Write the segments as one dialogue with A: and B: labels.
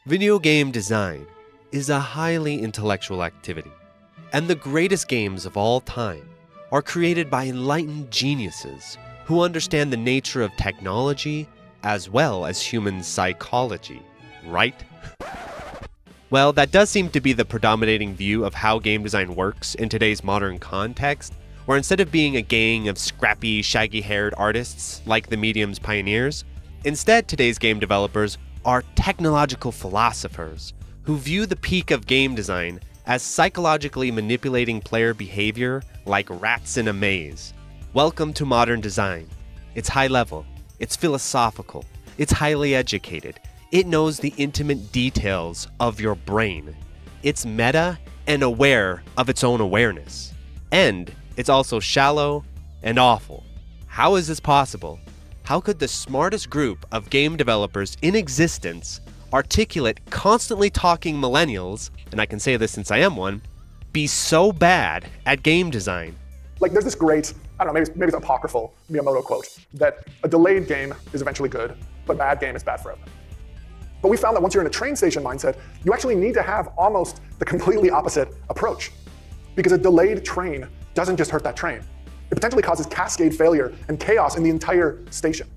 A: Video game design is a highly intellectual activity, and the greatest games of all time are created by enlightened geniuses who understand the nature of technology as well as human psychology, right? Well, that does seem to be the predominating view of how game design works in today's modern context, where instead of being a gang of scrappy, shaggy-haired artists like the medium's pioneers, instead today's game developers are technological philosophers who view the peak of game design as psychologically manipulating player behavior like rats in a maze. Welcome to modern design. It's high level, it's philosophical, it's highly educated, it knows the intimate details of your brain. It's meta and aware of its own awareness. And it's also shallow and awful. How is this possible? How could the smartest group of game developers in existence, articulate, constantly talking millennials, and I can say this since I am one, be so bad at game design?
B: Like, there's this great, I don't know, maybe it's apocryphal Miyamoto quote, that a delayed game is eventually good, but a bad game is bad forever. But we found that once you're in a train station mindset, you actually need to have almost the completely opposite approach. Because a delayed train doesn't just hurt that train. It potentially causes cascade failure and chaos in the entire station.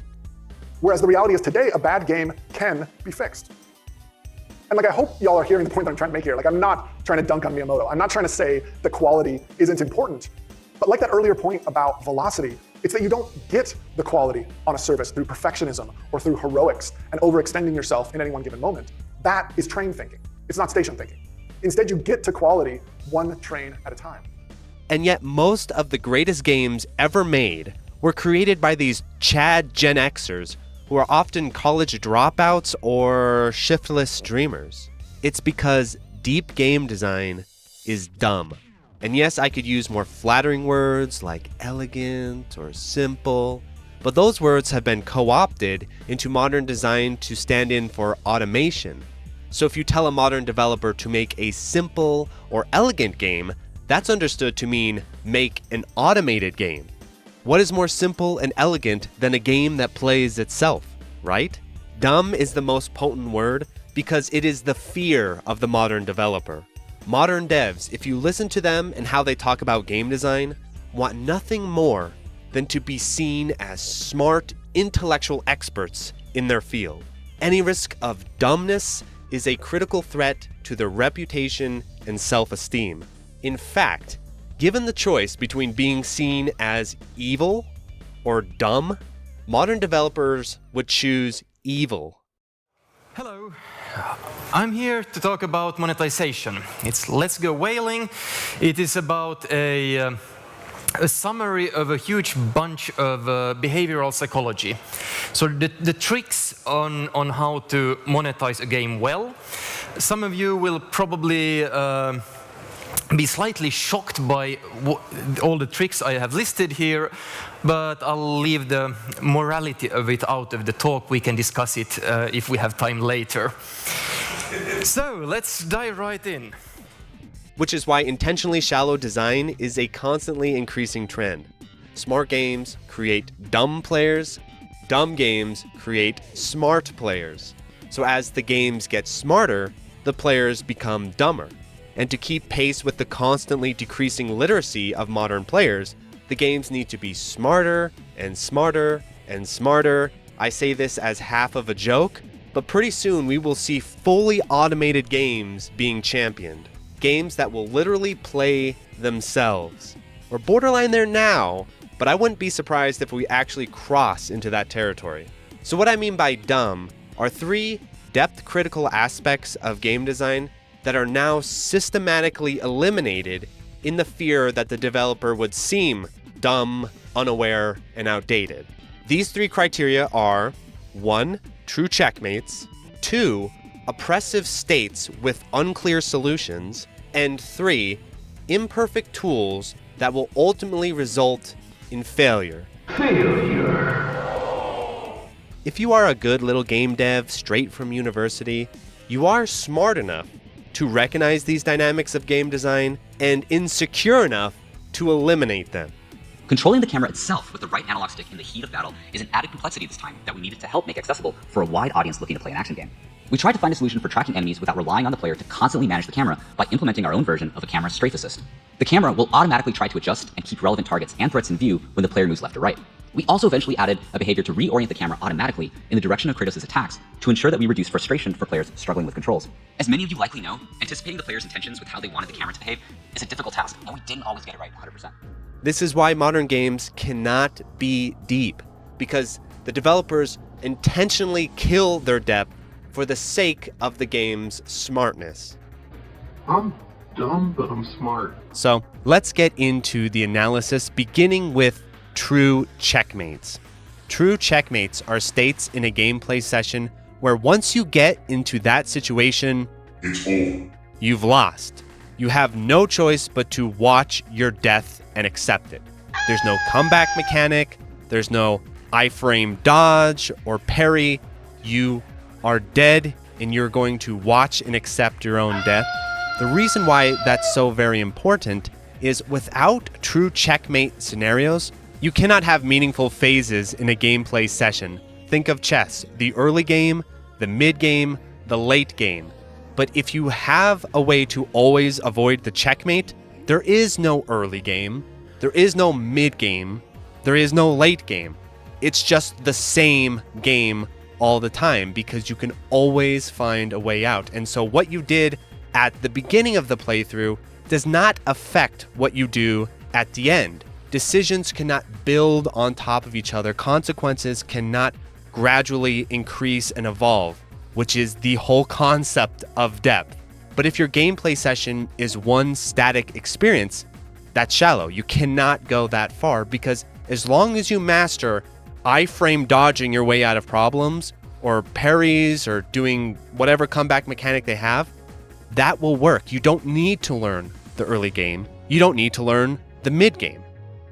B: Whereas the reality is today, a bad game can be fixed. And like, I hope y'all are hearing the point that I'm trying to make here. Like, I'm not trying to dunk on Miyamoto. I'm not trying to say that quality isn't important. But like that earlier point about velocity, it's that you don't get the quality on a service through perfectionism or through heroics and overextending yourself in any one given moment. That is train thinking. It's not station thinking. Instead, you get to quality one train at a time.
A: And yet most of the greatest games ever made were created by these Chad Gen Xers who are often college dropouts or shiftless dreamers. It's because deep game design is dumb. And yes, I could use more flattering words like elegant or simple, but those words have been co-opted into modern design to stand in for automation. So if you tell a modern developer to make a simple or elegant game, that's understood to mean make an automated game. What is more simple and elegant than a game that plays itself, right? Dumb is the most potent word because it is the fear of the modern developer. Modern devs, if you listen to them and how they talk about game design, want nothing more than to be seen as smart, intellectual experts in their field. Any risk of dumbness is a critical threat to their reputation and self-esteem. In fact, given the choice between being seen as evil or dumb, modern developers would choose evil.
C: Hello, I'm here to talk about monetization. It's Let's Go Whaling. It is about a summary of a huge bunch of behavioral psychology. So the tricks on how to monetize a game well. Some of you will probably be slightly shocked by all the tricks I have listed here, but I'll leave the morality of it out of the talk. We can discuss it if we have time later. So let's dive right in.
A: Which is why intentionally shallow design is a constantly increasing trend. Smart games create dumb players, dumb games create smart players. So as the games get smarter, the players become dumber. And to keep pace with the constantly decreasing literacy of modern players, the games need to be smarter and smarter and smarter. I say this as half of a joke, but pretty soon we will see fully automated games being championed. Games that will literally play themselves. We're borderline there now, but I wouldn't be surprised if we actually cross into that territory. So what I mean by dumb are three depth-critical aspects of game design that are now systematically eliminated in the fear that the developer would seem dumb, unaware, and outdated. These three criteria are 1. True checkmates, 2. Oppressive states with unclear solutions, and 3. Imperfect tools that will ultimately result in failure. If you are a good little game dev straight from university, you are smart enough to recognize these dynamics of game design and insecure enough to eliminate them.
D: Controlling the camera itself with the right analog stick in the heat of battle is an added complexity this time that we needed to help make accessible for a wide audience looking to play an action game. We tried to find a solution for tracking enemies without relying on the player to constantly manage the camera by implementing our own version of a camera strafe assist. The camera will automatically try to adjust and keep relevant targets and threats in view when the player moves left or right. We also eventually added a behavior to reorient the camera automatically in the direction of Kratos' attacks to ensure that we reduce frustration for players struggling with controls. As many of you likely know, anticipating the player's intentions with how they wanted the camera to behave is a difficult task, and we didn't always get it right 100%.
A: This is why modern games cannot be deep, because the developers intentionally kill their depth for the sake of the game's smartness.
E: I'm dumb, but I'm smart.
A: So let's get into the analysis, beginning with true checkmates. True checkmates are states in a gameplay session where once you get into that situation,
E: It's over.
A: you've lost. You have no choice but to watch your death and accept it. There's no comeback mechanic, there's no iframe dodge or parry. You are dead and you're going to watch and accept your own death. The reason why that's so very important is without true checkmate scenarios, you cannot have meaningful phases in a gameplay session. Think of chess, the early game, the mid game, the late game. But if you have a way to always avoid the checkmate, there is no early game, there is no mid game, there is no late game. It's just the same game all the time because you can always find a way out. And so what you did at the beginning of the playthrough does not affect what you do at the end. Decisions cannot build on top of each other. Consequences cannot gradually increase and evolve, which is the whole concept of depth. But if your gameplay session is one static experience, that's shallow. You cannot go that far because as long as you master iframe dodging your way out of problems or parries or doing whatever comeback mechanic they have, that will work. You don't need to learn the early game. You don't need to learn the mid game.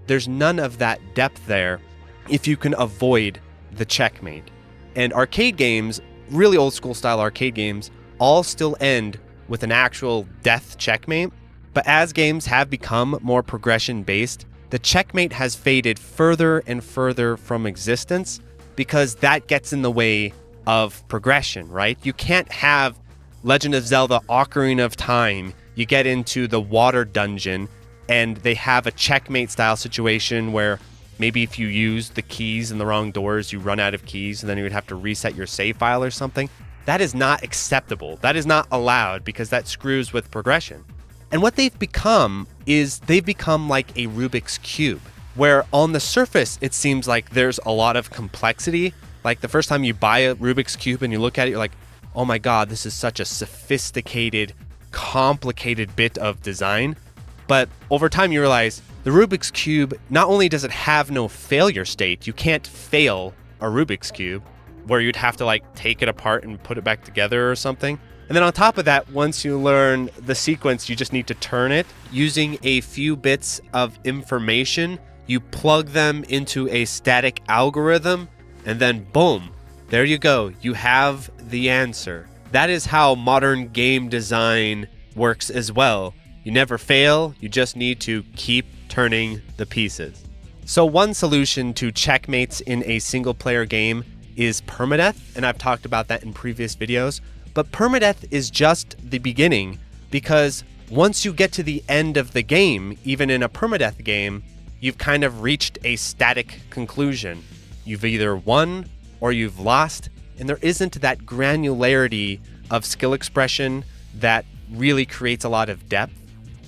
A: There's none of that depth there if you can avoid the checkmate. And arcade games, really old school style arcade games, all still end with an actual death checkmate. But as games have become more progression based, the checkmate has faded further and further from existence because that gets in the way of progression, right? You can't have Legend of Zelda Ocarina of Time. You get into the water dungeon and they have a checkmate style situation where maybe if you use the keys in the wrong doors, you run out of keys and then you would have to reset your save file or something. That is not acceptable. That is not allowed because that screws with progression. And what they've become is they've become like a Rubik's Cube, where on the surface, it seems like there's a lot of complexity. Like the first time you buy a Rubik's Cube and you look at it, you're like, oh my God, this is such a sophisticated, complicated bit of design. But over time, you realize the Rubik's Cube, not only does it have no failure state, you can't fail a Rubik's Cube, where you'd have to like take it apart and put it back together or something. And then on top of that, once you learn the sequence, you just need to turn it. Using a few bits of information, you plug them into a static algorithm, and then boom, there you go. You have the answer. That is how modern game design works as well. You never fail, you just need to keep turning the pieces. So one solution to checkmates in a single player game is permadeath, and I've talked about that in previous videos. But permadeath is just the beginning, because once you get to the end of the game, even in a permadeath game, you've kind of reached a static conclusion. You've either won or you've lost, and there isn't that granularity of skill expression that really creates a lot of depth.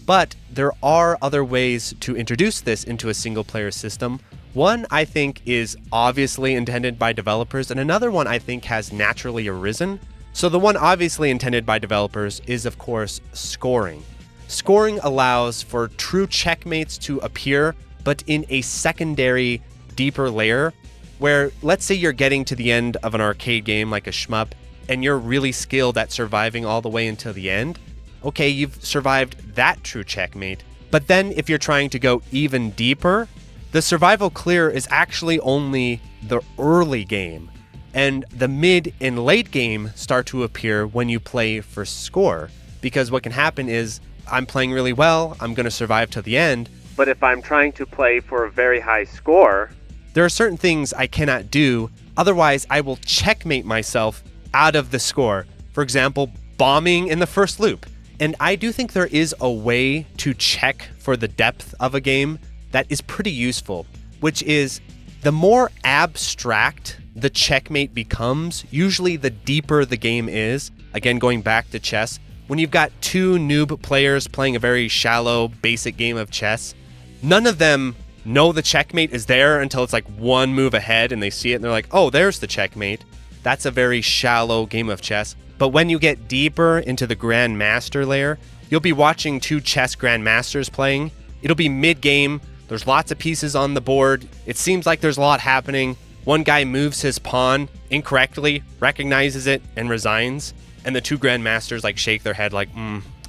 A: But there are other ways to introduce this into a single player system. One I think is obviously intended by developers, and another one I think has naturally arisen. So the one obviously intended by developers is, of course, scoring. Scoring allows for true checkmates to appear, but in a secondary, deeper layer, where let's say you're getting to the end of an arcade game like a shmup, and you're really skilled at surviving all the way until the end. Okay, you've survived that true checkmate. But then if you're trying to go even deeper, the survival clear is actually only the early game. And the mid and late game start to appear when you play for score. Because what can happen is, I'm playing really well, I'm going to survive to the end. But if I'm trying to play for a very high score, there are certain things I cannot do. Otherwise, I will checkmate myself out of the score. For example, bombing in the first loop. And I do think there is a way to check for the depth of a game that is pretty useful, which is the more abstract the checkmate becomes, usually the deeper the game is. Again, going back to chess, when you've got two noob players playing a very shallow, basic game of chess, none of them know the checkmate is there until it's like one move ahead and they see it and they're like, oh, there's the checkmate. That's a very shallow game of chess. But when you get deeper into the grandmaster layer, you'll be watching two chess grandmasters playing. It'll be mid-game. There's lots of pieces on the board. It seems like there's a lot happening. One guy moves his pawn incorrectly, recognizes it, and resigns. And the two grandmasters like shake their head like,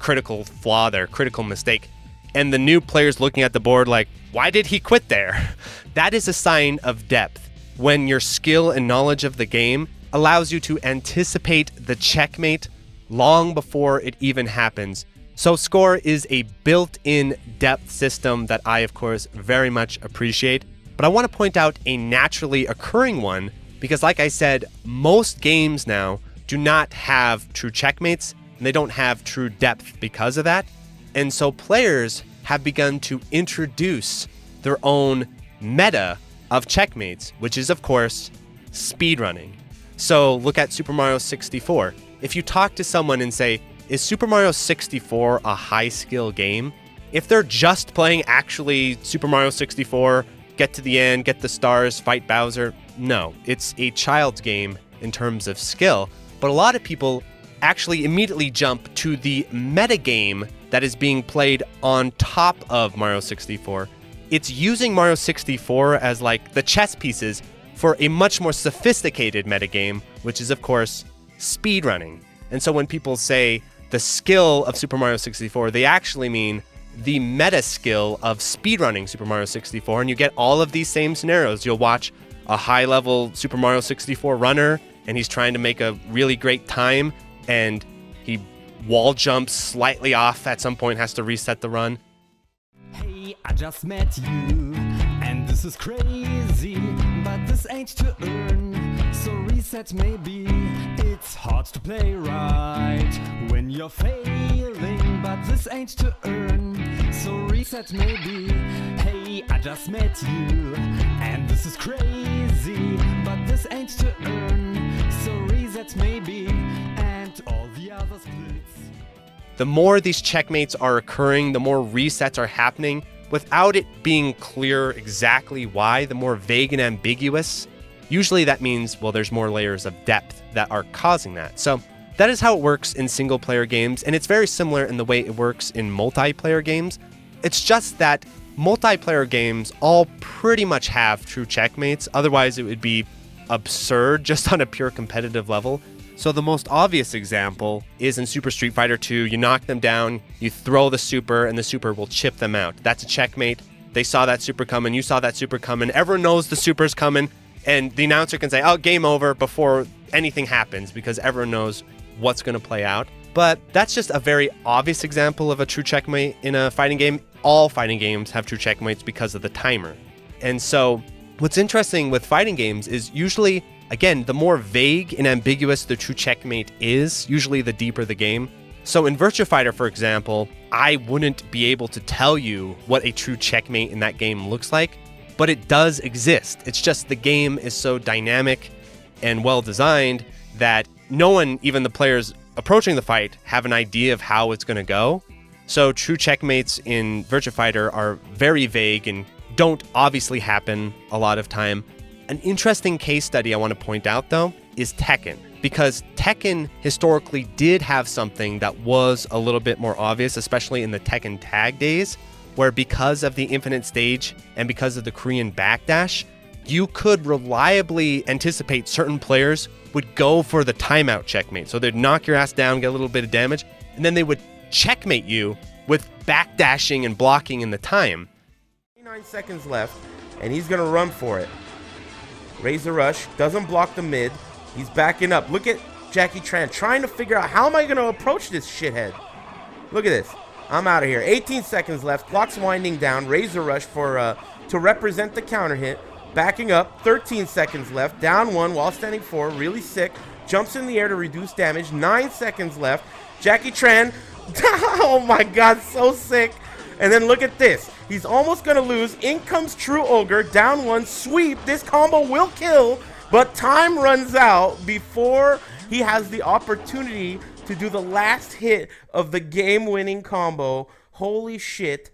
A: critical flaw there, critical mistake. And the new player's looking at the board like, why did he quit there? That is a sign of depth, when your skill and knowledge of the game allows you to anticipate the checkmate long before it even happens. So score is a built-in depth system that I, of course, very much appreciate. But I want to point out a naturally occurring one because, like I said, most games now do not have true checkmates and they don't have true depth because of that. And so players have begun to introduce their own meta of checkmates, which is, of course, speedrunning. So look at Super Mario 64. If you talk to someone and say, is Super Mario 64 a high-skill game? If they're just playing actually Super Mario 64, get to the end, get the stars, fight Bowser, no. It's a child's game in terms of skill. But a lot of people actually immediately jump to the metagame that is being played on top of Mario 64. It's using Mario 64 as like the chess pieces for a much more sophisticated metagame, which is, of course, speedrunning. And so when people say the skill of Super Mario 64, they actually mean the meta skill of speedrunning Super Mario 64. And you get all of these same scenarios. You'll watch a high-level Super Mario 64 runner, and he's trying to make a really great time, and he wall jumps slightly off at some point, has to reset the run.
F: Hey, I just met you, and this is crazy, but this ain't to earn, so reset maybe. It's hard to play right when you're failing, but this ain't to earn, so reset maybe. Hey, I just met you, and this is crazy, but this ain't to earn, so reset maybe, and all the other splits.
A: The more these checkmates are occurring, the more resets are happening without it being clear exactly why, the more vague and ambiguous. Usually that means, well, there's more layers of depth that are causing that. So that is how it works in single player games, and it's very similar in the way it works in multiplayer games. It's just that multiplayer games all pretty much have true checkmates, otherwise it would be absurd just on a pure competitive level. So the most obvious example is in Super Street Fighter 2, you knock them down, you throw the super, and the super will chip them out. That's a checkmate. They saw that super coming, you saw that super coming, everyone knows the super's coming, and the announcer can say, oh, game over before anything happens because everyone knows what's going to play out. But that's just a very obvious example of a true checkmate in a fighting game. All fighting games have true checkmates because of the timer. And so what's interesting with fighting games is usually, again, the more vague and ambiguous the true checkmate is, usually the deeper the game. So in Virtua Fighter, for example, I wouldn't be able to tell you what a true checkmate in that game looks like, but it does exist. It's just the game is so dynamic and well designed that no one, even the players approaching the fight, have an idea of how it's going to go. So true checkmates in Virtua Fighter are very vague and don't obviously happen a lot of time. An interesting case study I want to point out, though, is Tekken, because Tekken historically did have something that was a little bit more obvious, especially in the Tekken Tag days, where because of the infinite stage and because of the Korean backdash, you could reliably anticipate certain players would go for the timeout checkmate. So they'd knock your ass down, get a little bit of damage, and then they would checkmate you with backdashing and blocking in the time.
G: 29 seconds left, and he's going to run for it. Razor Rush doesn't block the mid. He's backing up. Look at Jackie Tran trying to figure out, how am I going to approach this shithead? Look at this. I'm out of here. 18 seconds left. Clock's winding down. Razor Rush for to represent the counter hit. Backing up. 13 seconds left. Down one while standing 4. Really sick. jumps in the air to reduce damage. 9 seconds left. Jackie Tran, oh my god, so sick. And then look at this. He's almost going to lose. In comes True Ogre, down 1, sweep. This combo will kill, but time runs out before he has the opportunity to do the last hit of the game-winning combo. Holy shit.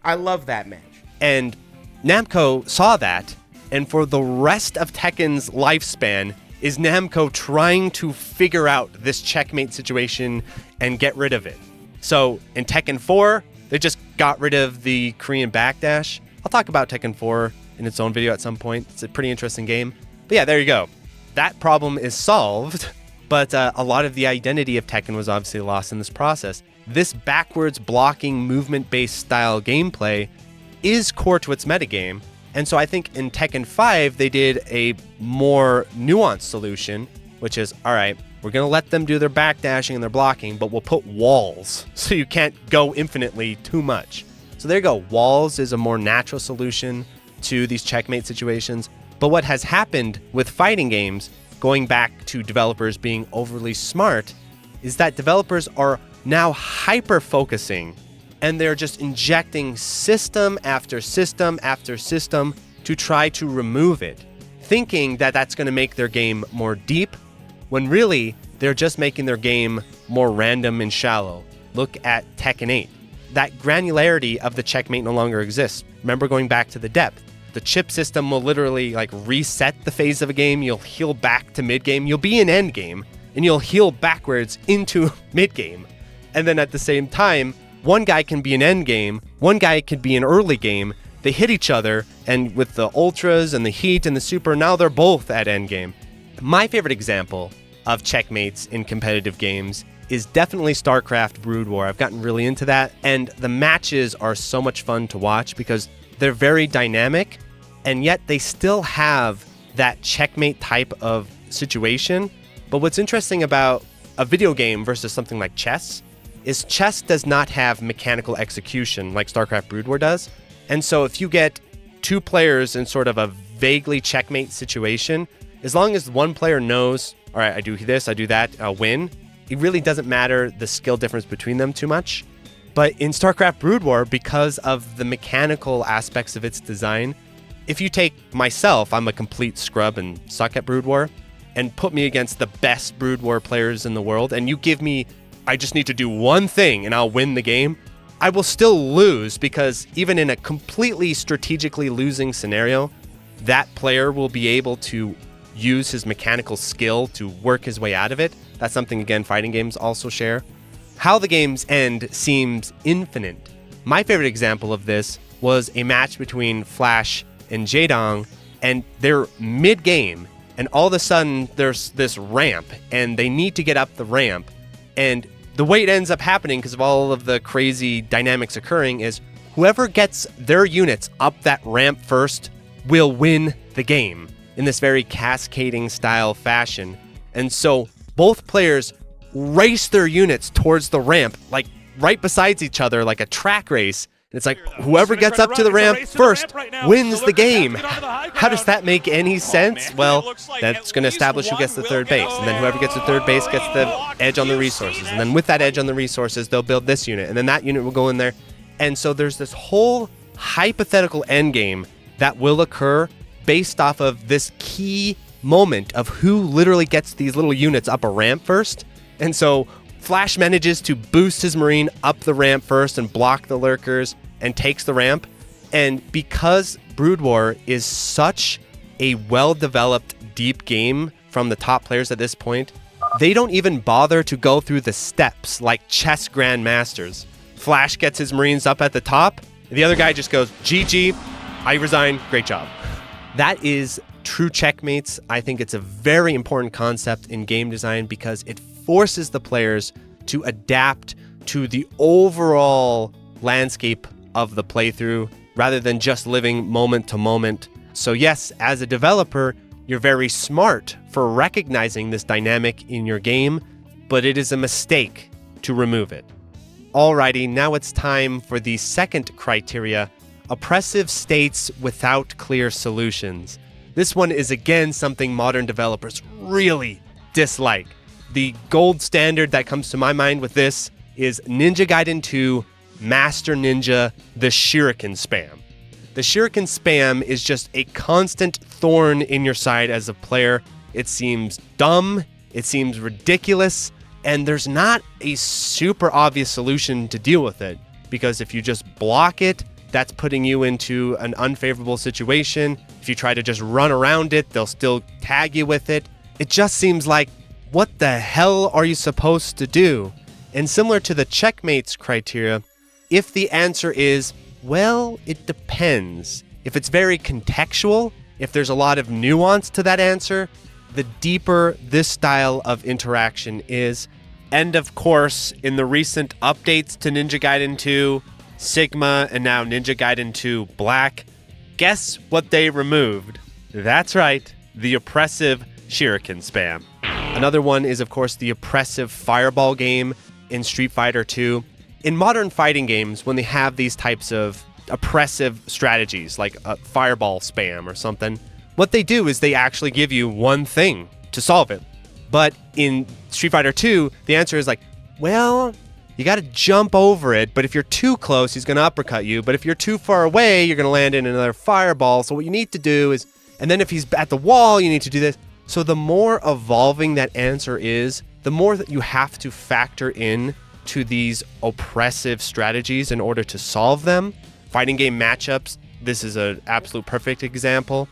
G: I love that match.
A: And Namco saw that, and for the rest of Tekken's lifespan is Namco trying to figure out this checkmate situation and get rid of it. So in Tekken 4, they just got rid of the Korean backdash. I'll talk about Tekken 4 in its own video at some point. It's a pretty interesting game. But yeah, there you go. That problem is solved, but a lot of the identity of Tekken was obviously lost in this process. This backwards blocking movement-based style gameplay is core to its metagame. And so I think in Tekken 5, they did a more nuanced solution, which is, all right, we're going to let them do their backdashing and their blocking, but we'll put walls so you can't go infinitely too much. So there you go. Walls is a more natural solution to these checkmate situations. But what has happened with fighting games, going back to developers being overly smart, is that developers are now hyper-focusing, and they're just injecting system after system after system to try to remove it, thinking that that's going to make their game more deep, when really they're just making their game more random and shallow. Look at Tekken 8. That granularity of the checkmate no longer exists. Remember going back to the depth. The chip system will literally like reset the phase of a game. You'll heal back to mid-game. You'll be in end-game, and you'll heal backwards into mid-game. And then at the same time, one guy can be in end-game, one guy can be in early game. They hit each other, and with the ultras and the heat and the super, now they're both at end-game. My favorite example of checkmates in competitive games is definitely Starcraft Brood War. I've gotten really into that, and the matches are so much fun to watch because they're very dynamic, and yet they still have that checkmate type of situation. But what's interesting about a video game versus something like chess is chess does not have mechanical execution like Starcraft Brood War does. And so if you get two players in sort of a vaguely checkmate situation, as long as one player knows, all right, I do this, I do that, I'll win, it really doesn't matter the skill difference between them too much. But in Starcraft Brood War, because of the mechanical aspects of its design, if you take myself, I'm a complete scrub and suck at Brood War, and put me against the best Brood War players in the world, and you give me, I just need to do one thing and I'll win the game, I will still lose, because even in a completely strategically losing scenario, that player will be able to use his mechanical skill to work his way out of it. That's something, again, fighting games also share. How the games end seems infinite. My favorite example of this was a match between Flash and Jaedong, and they're mid-game, and all of a sudden there's this ramp, and they need to get up the ramp. And the way it ends up happening, because of all of the crazy dynamics occurring, is whoever gets their units up that ramp first will win the game in this very cascading style fashion. And so both players race their units towards the ramp, like right beside each other, like a track race. And it's like whoever gets up to the ramp first wins the game. How does that make any sense? Well, that's going to establish who gets the third base. And then whoever gets the third base gets the edge on the resources. And then with that edge on the resources, they'll build this unit. And then that unit will go in there. And so there's this whole hypothetical endgame that will occur based off of this key moment of who literally gets these little units up a ramp first. And so Flash manages to boost his Marine up the ramp first and block the lurkers and takes the ramp. And because Brood War is such a well-developed, deep game from the top players at this point, they don't even bother to go through the steps like chess grandmasters. Flash gets his Marines up at the top, and the other guy just goes, GG, I resign, great job. That is true checkmates. I think it's a very important concept in game design because it forces the players to adapt to the overall landscape of the playthrough rather than just living moment to moment. So yes, as a developer, you're very smart for recognizing this dynamic in your game, but it is a mistake to remove it. Alrighty, now it's time for the second criteria, oppressive states without clear solutions. This one is again something modern developers really dislike. The gold standard that comes to my mind with this is Ninja Gaiden 2 Master Ninja, the Shuriken spam. The Shuriken spam is just a constant thorn in your side as a player. It seems dumb, it seems ridiculous, and there's not a super obvious solution to deal with it. Because if you just block it, that's putting you into an unfavorable situation. If you try to just run around it, they'll still tag you with it. It just seems like, what the hell are you supposed to do? And similar to the Checkmates criteria, if the answer is, well, it depends. If it's very contextual, if there's a lot of nuance to that answer, the deeper this style of interaction is. And of course, in the recent updates to Ninja Gaiden 2, Sigma, and now Ninja Gaiden 2 Black, guess what they removed? That's right, the oppressive Shuriken spam. Another one is, of course, the oppressive fireball game in Street Fighter 2. In modern fighting games, when they have these types of oppressive strategies, like a fireball spam or something, what they do is they actually give you one thing to solve it. But in Street Fighter 2, the answer is like, well, you got to jump over it, but if you're too close, he's going to uppercut you. But if you're too far away, you're going to land in another fireball. So what you need to do is, and then if he's at the wall, you need to do this. So the more evolving that answer is, the more that you have to factor in to these oppressive strategies in order to solve them. Fighting game matchups, this is an absolute perfect example.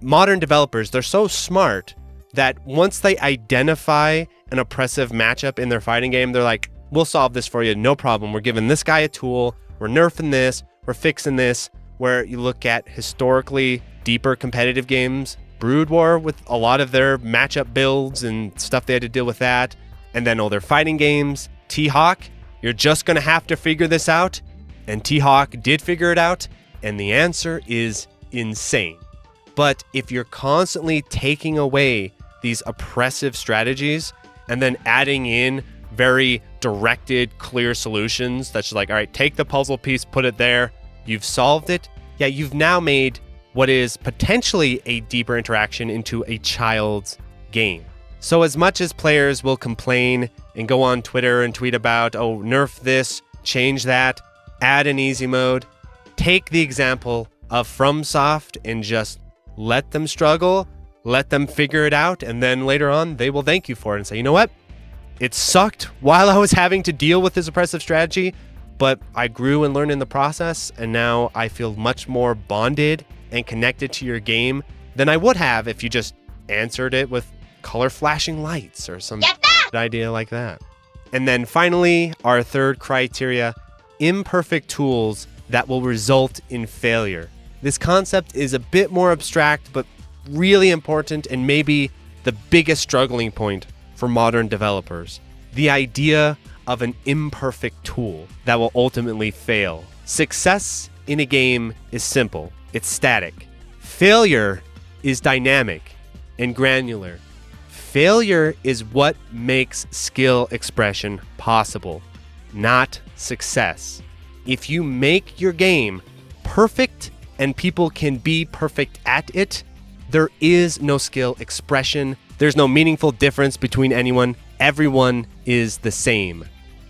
A: Modern developers, they're so smart that once they identify an oppressive matchup in their fighting game, they're like, we'll solve this for you, no problem. We're giving this guy a tool, we're nerfing this, we're fixing this. Where you look at historically deeper competitive games, Brood War with a lot of their matchup builds and stuff they had to deal with that. And then all their fighting games, T-Hawk, you're just going to have to figure this out. And T-Hawk did figure it out, and the answer is insane. But if you're constantly taking away these oppressive strategies and then adding in very directed, clear solutions that's just like, all right, take the puzzle piece, put it there, you've solved it. Yeah, you've now made what is potentially a deeper interaction into a child's game. So as much as players will complain and go on Twitter and tweet about, oh, nerf this, change that, add an easy mode, take the example of FromSoft and just let them struggle, let them figure it out, and then later on they will thank you for it and say, you know what? It sucked while I was having to deal with this oppressive strategy, but I grew and learned in the process, and now I feel much more bonded and connected to your game than I would have if you just answered it with color flashing lights or some idea like that. And then finally, our third criteria, imperfect tools that will result in failure. This concept is a bit more abstract, but really important and maybe the biggest struggling point for modern developers. The idea of an imperfect tool that will ultimately fail. Success in a game is simple. It's static. Failure is dynamic and granular. Failure is what makes skill expression possible, not success. If you make your game perfect and people can be perfect at it, there is no skill expression. There's no meaningful difference between anyone. Everyone is the same.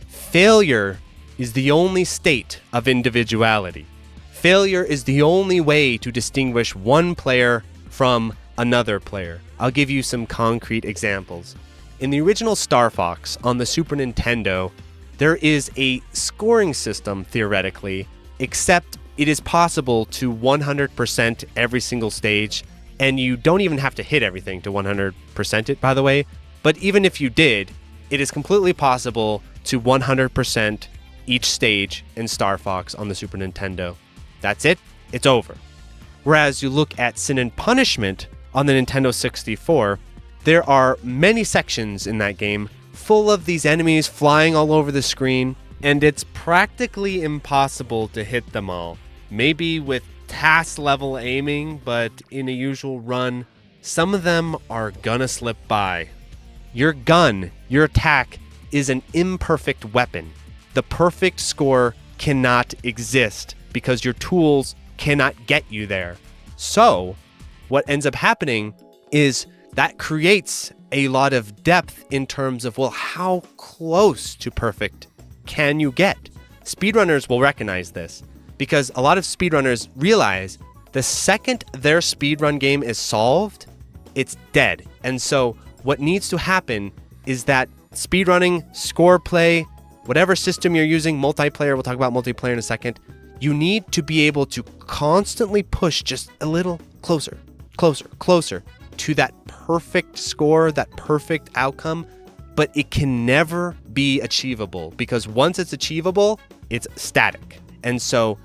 A: Failure is the only state of individuality. Failure is the only way to distinguish one player from another player. I'll give you some concrete examples. In the original Star Fox on the Super Nintendo, there is a scoring system theoretically, except it is possible to 100% every single stage, and you don't even have to hit everything to 100% it, by the way. But even if you did, it is completely possible to 100% each stage in Star Fox on the Super Nintendo. That's it. It's over. Whereas you look at Sin and Punishment on the Nintendo 64, there are many sections in that game full of these enemies flying all over the screen, and it's practically impossible to hit them all. Maybe with task level aiming, but in a usual run, some of them are gonna slip by. Your gun, your attack, is an imperfect weapon. The perfect score cannot exist because your tools cannot get you there. So, what ends up happening is that creates a lot of depth in terms of, well, how close to perfect can you get? Speedrunners will recognize this because a lot of speedrunners realize the second their speedrun game is solved, it's dead. And so what needs to happen is that speedrunning, score play, whatever system you're using, multiplayer, we'll talk about multiplayer in a second, you need to be able to constantly push just a little closer to that perfect score, that perfect outcome, but it can never be achievable because once it's achievable, it's static. And so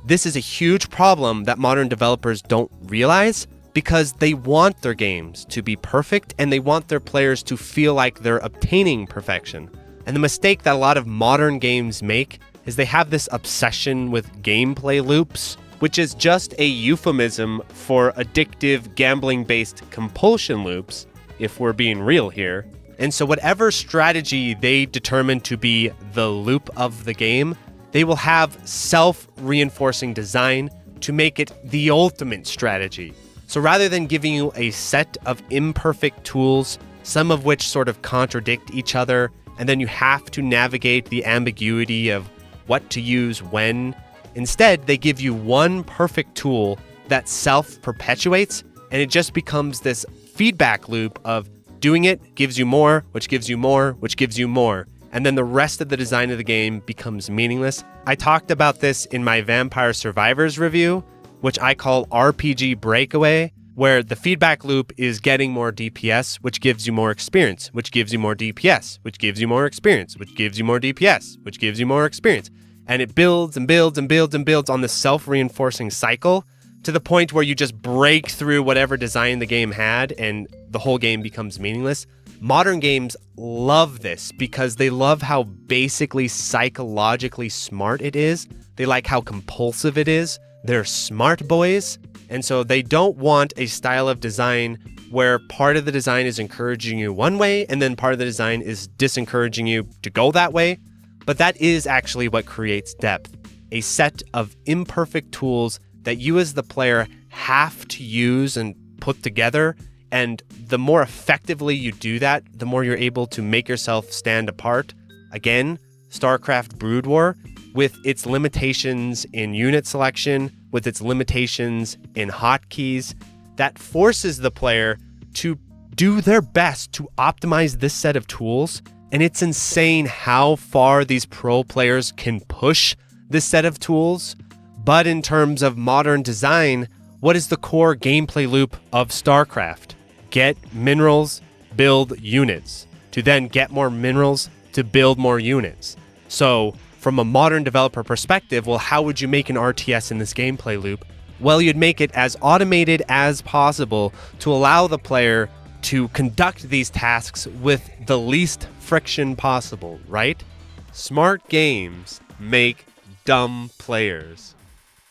A: this is a huge problem that modern developers don't realize because they want their games to be perfect and they want their players to feel like they're obtaining perfection. And the mistake that a lot of modern games make is they have this obsession with gameplay loops, which is just a euphemism for addictive gambling-based compulsion loops, if we're being real here. And so whatever strategy they determine to be the loop of the game, they will have self-reinforcing design to make it the ultimate strategy. So rather than giving you a set of imperfect tools, some of which sort of contradict each other, and then you have to navigate the ambiguity of what to use when, instead they give you one perfect tool that self-perpetuates, and it just becomes this feedback loop of doing it gives you more, which gives you more, which gives you more. And then the rest of the design of the game becomes meaningless. I talked about this in my Vampire Survivors review, which I call RPG Breakaway, where the feedback loop is getting more DPS, which gives you more experience, which gives you more DPS, which gives you more experience, which gives you more DPS, which gives you more experience. And it builds and builds and builds and builds on this self-reinforcing cycle to the point where you just break through whatever design the game had and the whole game becomes meaningless. Modern games love this because they love how basically psychologically smart it is. They like how compulsive it is. They're smart boys. And so they don't want a style of design where part of the design is encouraging you one way and then part of the design is disencouraging you to go that way. But that is actually what creates depth. A set of imperfect tools that you as the player have to use and put together. And the more effectively you do that, the more you're able to make yourself stand apart. Again, Starcraft Brood War, with its limitations in unit selection, with its limitations in hotkeys, that forces the player to do their best to optimize this set of tools. And it's insane how far these pro players can push this set of tools. But in terms of modern design, what is the core gameplay loop of StarCraft? Get minerals, build units, to then get more minerals to build more units. So from a modern developer perspective, well, how would you make an RTS in this gameplay loop? Well, you'd make it as automated as possible to allow the player to conduct these tasks with the least friction possible, right? Smart games make dumb players.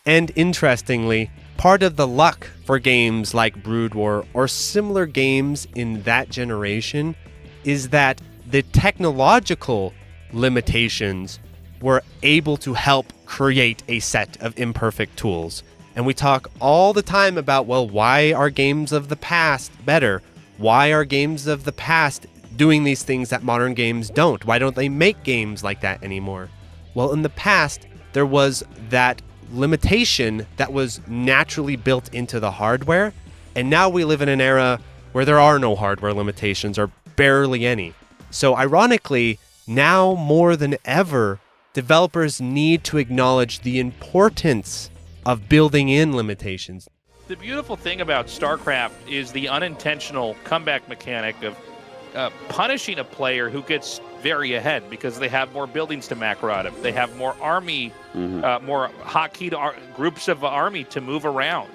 A: And interestingly, part of the luck for games like Brood War or similar games in that generation is that the technological limitations were able to help create a set of imperfect tools. And we talk all the time about, well, why are games of the past better? Why are games of the past doing these things that modern games don't? Why don't they make games like that anymore? Well, in the past, there was that limitation that was naturally built into the hardware. And now we live in an era where there are no hardware limitations or barely any. So ironically, now more than ever, developers need to acknowledge the importance of building in limitations.
H: The beautiful thing about StarCraft is the unintentional comeback mechanic of punishing a player who gets very ahead because they have more buildings to macro out of. They have more army, more hotkeyed groups of army to move around.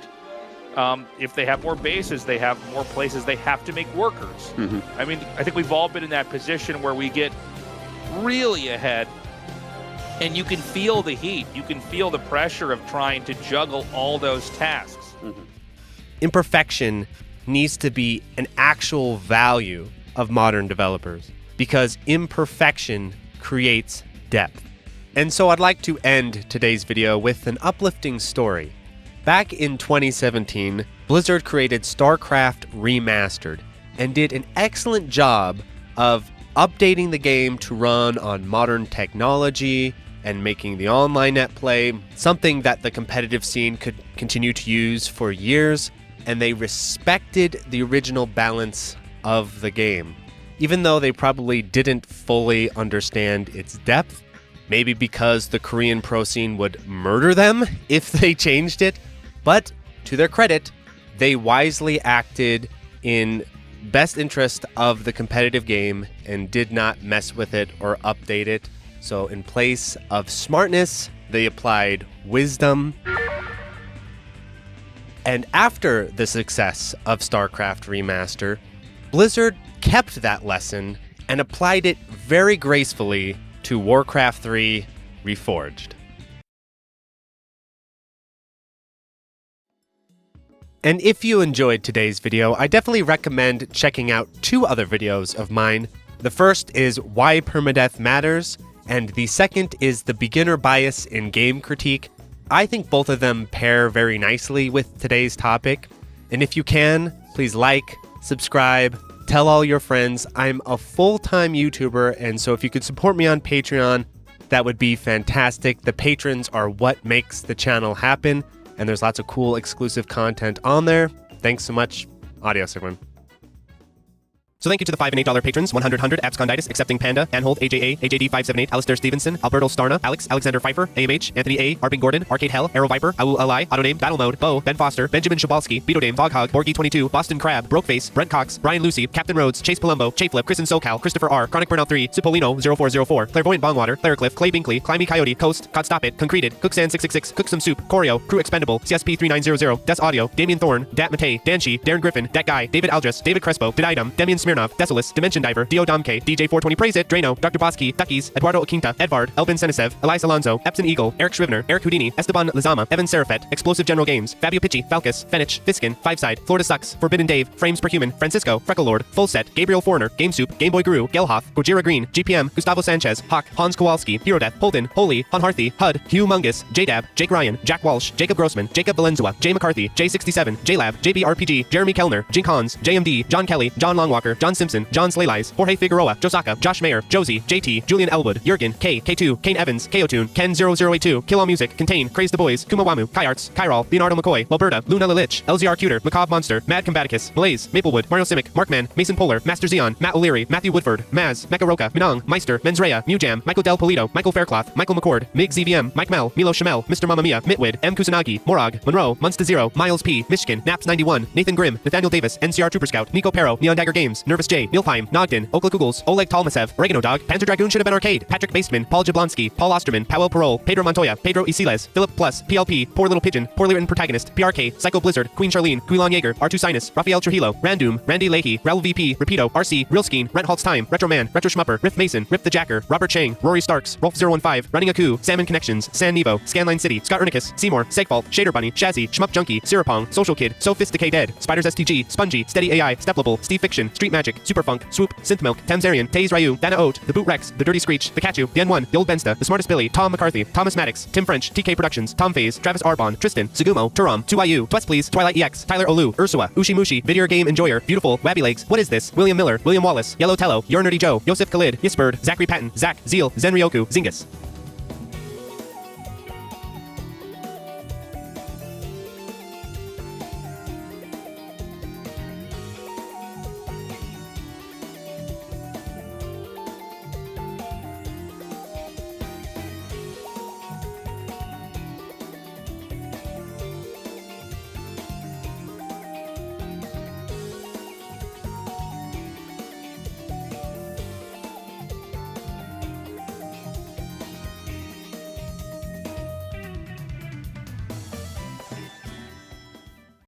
H: If they have more bases, they have more places they have to make workers. I mean, I think we've all been in that position where we get really ahead and you can feel the heat. You can feel the pressure of trying to juggle all those tasks.
A: Imperfection needs to be an actual value of modern developers because imperfection creates depth. And so I'd like to end today's video with an uplifting story. Back in 2017, Blizzard created StarCraft Remastered, and did an excellent job of updating the game to run on modern technology and making the online net play something that the competitive scene could continue to use for years, and they respected the original balance of the game. Even though they probably didn't fully understand its depth, maybe because the Korean pro scene would murder them if they changed it, but to their credit, they wisely acted in best interest of the competitive game and did not mess with it or update it. So in place of smartness, they applied wisdom. And after the success of StarCraft Remaster, Blizzard kept that lesson and applied it very gracefully to Warcraft 3 Reforged. And if you enjoyed today's video, I definitely recommend checking out 2 other videos of mine. The first is Why Permadeath Matters, and the second is The Beginner Bias in Game Critique. I think both of them pair very nicely with today's topic. And if you can, please like, subscribe, tell all your friends. I'm a full-time YouTuber, and so if you could support me on Patreon, that would be fantastic. The patrons are what makes the channel happen, and there's lots of cool exclusive content on there. Thanks so much. Adios, everyone. So thank you to the $5 and $8 patrons: 100, Absconditis, Accepting Panda, Anhold, AJA, AJD578, Alistair Stevenson, Alberto Starna, Alex, Alexander Pfeiffer, AMH, Anthony A, Arping Gordon, Arcade Hell, Arrow Viper, Aul Ali, Autoname, Battle Mode, Bo, Ben Foster, Benjamin Shabalski, Beatodame, Voghog, Borgie22, Boston Crab, Brokeface, Brent Cox, Brian Lucy, Captain Rhodes, Chase Palumbo, Chaflip, Kristen SoCal, Christopher R, Chronic Burnout 3, Cipollino 0404, Clairvoyant Bongwater, Claricliff, Clay Binkley, Climby Coyote, Coast, Cod Stop It, Concreted, Cooksand 666, Cook Some Soup, Choreo, Crew Expendable, CSP 3900, Des Audio, Damian Thorne, Dat Matei, Danshi, Darren Griffin, Dat Guy, David Aldris, David Crespo, Dididum, Demian Smirnov, Desolus, Dimension Diver, Dio Domke, DJ420 Praise It, Drano, Dr. Bosky, Duckies, Eduardo Aquinta, Edvard, Elvin Senisev, Elias Alonso, Epson Eagle, Eric Shrivner, Eric Houdini, Esteban Lizama, Evan Serafet, Explosive General Games, Fabio Picci, Falcus, Fenich, Fiskin, Fiveside, Florida Sucks, Forbidden Dave, Frames Per Human, Francisco, Freckle Lord, Full Set, Gabriel Foreigner, Game Soup, Game Boy Guru, Gelhoff, Gojira Green, GPM, Gustavo Sanchez, Hawk, Hans Kowalski, Hero Death, Holden, Holy, Han Harthy, Hud, Hugh Mungus, JDab, Jake Ryan, Jack Walsh, Jacob Grossman, Jacob Valenzuela, Jay McCarthy, J67, JLab, JBRPG, Jeremy Kellner, Jink Hans, JMD, John Kelly, John Longwalker, John Simpson, John Slaylies, Jorge Figueroa, Josaka, Josh Mayer, Josie, JT, Julian Elwood, Jurgen, K, K2, Kane Evans, K-O-Tune, Ken0082, Kill All Music, Contain, Craze the Boys, Kumawamu, Kaiarts, Kairal, Leonardo McCoy, Loberta, Luna Lilich, LZR Cuter, Macabre Monster, Mad Combaticus, Blaze, Maplewood, Mario Simic, Markman, Mason Polar, Master Zeon, Matt O'Leary, Matthew Woodford, Maz, Mekaroka, Minong, Meister, Menzrea, Mewjam, Michael Del Polito, Michael Faircloth, Michael McCord, Mig ZVM, Mike Mel, Milo Shamel, Mr. Mamma Mia, Mitwid, M. Kusanagi, Morag, Monroe, Munsta Zero, Miles P, Michigan, Naps91, Nathan Grimm, Nathaniel Davis, NCR Trooper Scout, Nico Pero, Neon Dagger Games, Nervous J, Nilfheim, Nogden, Okla Googles, Oleg Talmasev, Oregano Dog, Panzer Dragoon Should Have Been Arcade, Patrick Baseman, Paul Jablonski, Paul Osterman, Powell Parole, Pedro Montoya, Pedro Isiles, Philip Plus, PLP, Poor Little Pigeon, Poorly Written Protagonist, PRK, Psycho Blizzard, Queen Charlene, Guilon Yeager, R2 Sinus, Rafael Trujillo, Random, Randy Leahy, Raul VP, Rapido, RC, Realskeen, Rent Halt's Time, Retro Man, Retro Schmupper, Riff Mason, Rip the Jacker, Robert Chang, Rory Starks, Rolf015, Running a Coup, Salmon Connections, San Nevo, Scanline City, Scott Ernicus, Seymour, Segfault, Shader Bunny, Shazzy, Shmup Junkie, Sirapong, Social Kid, Sophisticate Dead, Spiders STG, Spongy, Steady AI, Steplable, Steve Fiction, Street Magic, Superfunk, Swoop, Synthmilk, Tamsarian, Taze Ryu, Dana Oat, The Boot Rex, The Dirty Screech, The Catchu, The N1, The Old Bensta, The Smartest Billy, Tom McCarthy, Thomas Maddox, Tim French, TK Productions, Tom Faze, Travis Arbon, Tristan, Sugumo, Turam, 2IU, Twest Please, Twilight EX, Tyler Olu, Ursua, Ushi Mushi, Video Game Enjoyer, Beautiful, Wabby Legs, What Is This, William Miller, William Wallace, Yellow Tello, Your Nerdy Joe, Yosef Khalid, Yisbird, Zachary Patton, Zach, Zeal, Zenryoku, Zingus.